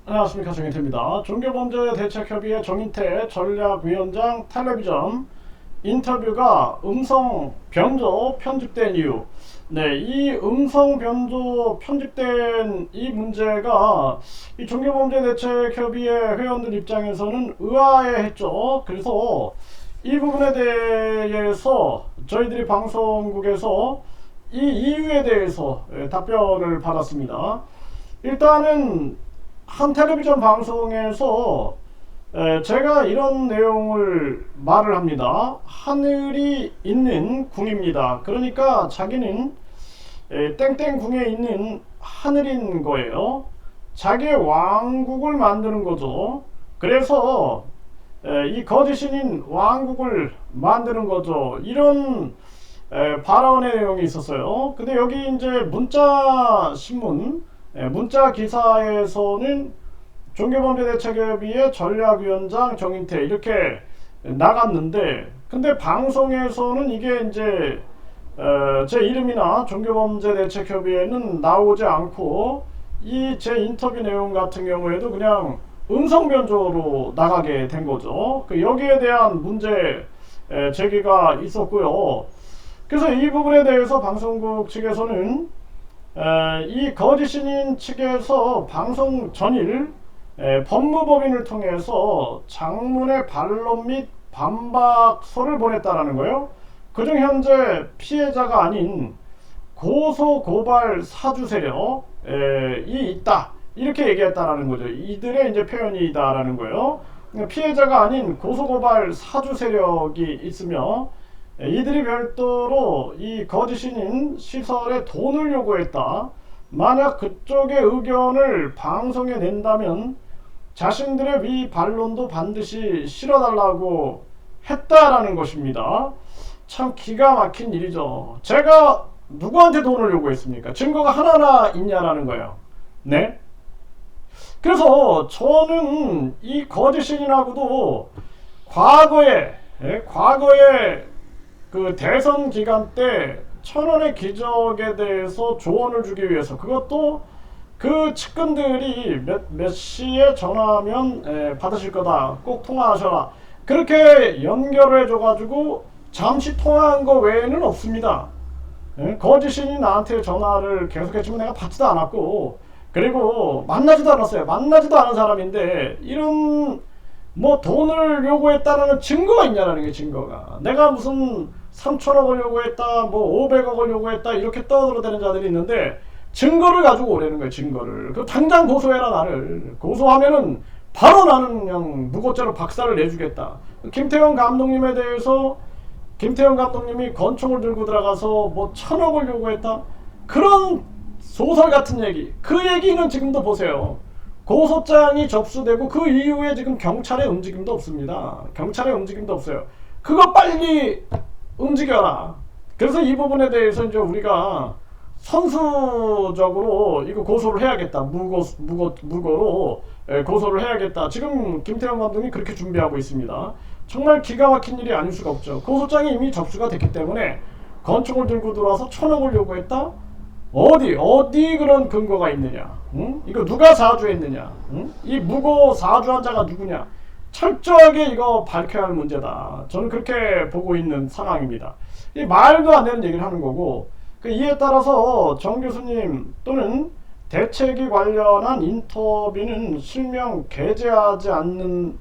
안녕하십니까, 정인태입니다. 종교범죄대책협의회 정인태 전략위원장 텔레비전 인터뷰가 음성 변조 편집된 이유. 네, 이 음성 변조 편집된 이 문제가 이 종교범죄대책협의회 회원들 입장에서는 의아해했죠. 그래서 이 부분에 대해서 저희들이 방송국에서 이 이유에 대해서 답변을 받았습니다. 일단은 한 텔레비전 방송에서 제가 이런 내용을 말을 합니다. 하늘이 있는 궁입니다. 그러니까 자기는 땡땡궁에 있는 하늘인 거예요. 자기의 왕국을 만드는 거죠. 그래서 이 거짓신인 왕국을 만드는 거죠. 이런 발언의 내용이 있었어요. 근데 여기 이제 문자 신문, 문자 기사에서는 종교범죄대책협의회 전략위원장 정인태 이렇게 나갔는데, 근데 방송에서는 이게 이제 제 이름이나 종교범죄대책협의회는 나오지 않고 이 제 인터뷰 내용 같은 경우에도 그냥 음성 변조로 나가게 된 거죠. 여기에 대한 문제 제기가 있었고요. 그래서 이 부분에 대해서 방송국 측에서는 이 거짓신인 측에서 방송 전일 법무법인을 통해서 장문의 반론 및 반박서를 보냈다라는 거예요. 그중 현재 피해자가 아닌 고소고발 사주 세력이 있다, 이렇게 얘기했다라는 거죠. 이들의 이제 표현이다라는 거예요. 피해자가 아닌 고소고발 사주 세력이 있으며 이들이 별도로 이 거짓신인 시설에 돈을 요구했다. 만약 그쪽의 의견을 방송에 낸다면 자신들의 위 반론도 반드시 실어달라고 했다라는 것입니다. 참 기가 막힌 일이죠. 제가 누구한테 돈을 요구했습니까? 증거가 하나나 있냐라는 거예요. 네? 그래서 저는 이 거짓신이라고도 과거에 그 대선 기간 때 1,000원의 기적에 대해서 조언을 주기 위해서, 그것도 그 측근들이 몇 시에 전화하면 받으실 거다, 꼭 통화하셔라, 그렇게 연결을 해줘가지고 잠시 통화한 거 외에는 없습니다. 거짓신이 나한테 전화를 계속했지만 내가 받지도 않았고, 그리고 만나지도 않았어요. 만나지도 않은 사람인데 이런 뭐 돈을 요구했다는 증거가 있냐라는 게, 증거가. 내가 무슨 3천억을 요구했다, 뭐 500억을 요구했다, 이렇게 떠들어대는 자들이 있는데 증거를 가지고 오라는 거예요. 증거를. 그 당장 고소해라. 나를 고소하면은 바로 나는 그냥 무고죄로 박살을 내주겠다. 김태형 감독님에 대해서 김태형 감독님이 권총을 들고 들어가서 뭐 1,000억을 요구했다, 그런 소설 같은 얘기, 그 얘기는 지금도 보세요. 고소장이 접수되고 그 이후에 지금 경찰의 움직임도 없습니다. 경찰의 움직임도 없어요. 그거 빨리 움직여라. 그래서 이 부분에 대해서 이제 우리가 선수적으로 이거 고소를 해야겠다. 무고로 고소를 해야겠다. 지금 김태형 감독이 그렇게 준비하고 있습니다. 정말 기가 막힌 일이 아닐 수가 없죠. 고소장이 이미 접수가 됐기 때문에 권총을 들고 들어와서 1,000억을 요구했다? 어디 그런 근거가 있느냐? 응? 이거 누가 사주했느냐? 응? 이 무고 사주한 자가 누구냐? 철저하게 이거 밝혀야 할 문제다. 저는 그렇게 보고 있는 상황입니다. 이 말도 안 되는 얘기를 하는 거고, 이에 따라서 정 교수님 또는 대책이 관련한 인터뷰는 실명 게재하지 않는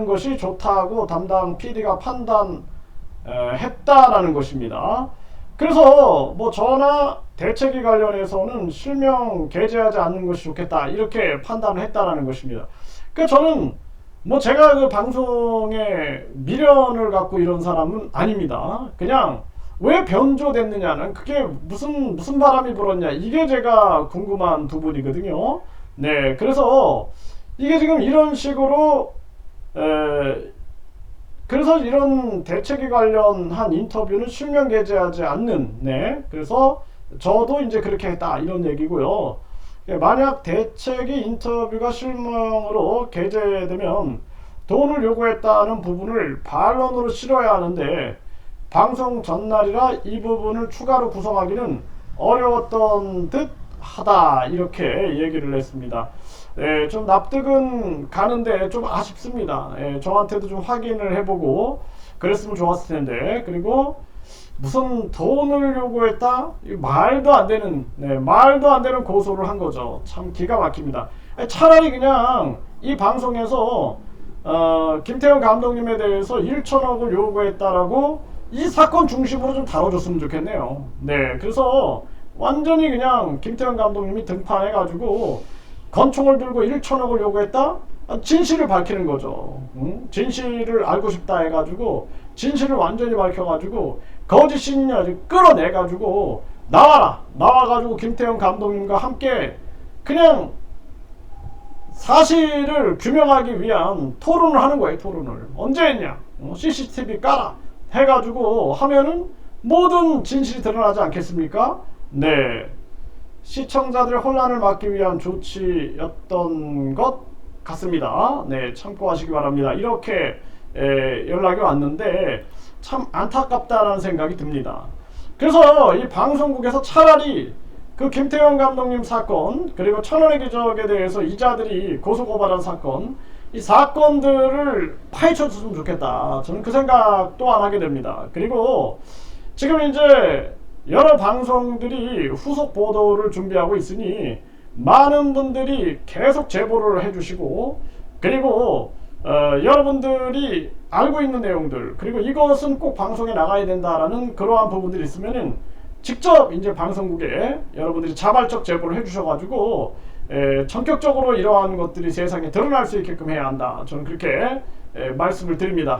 것이 좋다고 담당 PD가 판단했다라는 것입니다. 그래서 뭐 저나 대책이 관련해서는 실명 게재하지 않는 것이 좋겠다, 이렇게 판단을 했다라는 것입니다. 저는 뭐 제가 그 방송에 미련을 갖고 이런 사람은 아닙니다. 그냥 왜 변조됐느냐는, 그게 무슨 바람이 불었냐, 이게 제가 궁금한 부분이거든요. 네, 그래서 이게 지금 이런 식으로 그래서 이런 대책에 관련한 인터뷰는 실명 게재하지 않는, 네, 그래서 저도 이제 그렇게 했다, 이런 얘기고요. 만약 대책이 인터뷰가 실명으로 게재되면 돈을 요구했다는 부분을 반론으로 실어야 하는데 방송 전날이라 이 부분을 추가로 구성하기는 어려웠던 듯 하다 이렇게 얘기를 했습니다. 좀 납득은 가는데 좀 아쉽습니다. 저한테도 좀 확인을 해보고 그랬으면 좋았을 텐데. 그리고 무슨 돈을 요구했다? 말도 안 되는, 말도 안 되는 고소를 한 거죠. 참 기가 막힙니다. 차라리 그냥 이 방송에서 김태형 감독님에 대해서 1천억을 요구했다라고 이 사건 중심으로 좀 다뤄줬으면 좋겠네요. 네, 그래서 완전히 그냥 김태형 감독님이 등판해가지고 권총을 들고 1천억을 요구했다? 진실을 밝히는 거죠. 응? 진실을 알고 싶다 해가지고 진실을 완전히 밝혀가지고 거짓이냐 끌어내가지고 나와라, 나와가지고 김태형 감독님과 함께 그냥 사실을 규명하기 위한 토론을 하는 거예요. 토론을 언제 했냐, CCTV 깔아 해가지고 하면은 모든 진실이 드러나지 않겠습니까? 네, 시청자들의 혼란을 막기 위한 조치였던 것 같습니다. 네, 참고하시기 바랍니다. 이렇게 연락이 왔는데 참 안타깝다라는 생각이 듭니다. 그래서 이 방송국에서 차라리 그 김태형 감독님 사건, 그리고 천원의 기적에 대해서 이자들이 고소고발한 사건, 이 사건들을 파헤쳐줬으면 좋겠다. 저는 그 생각 또한 하게 됩니다. 그리고 지금 이제 여러 방송들이 후속 보도를 준비하고 있으니 많은 분들이 계속 제보를 해주시고, 그리고 여러분들이 알고 있는 내용들, 그리고 이것은 꼭 방송에 나가야 된다라는 그러한 부분들이 있으면은 직접 이제 방송국에 여러분들이 자발적 제보를 해주셔가지고 전격적으로 이러한 것들이 세상에 드러날 수 있게끔 해야 한다. 저는 그렇게 말씀을 드립니다.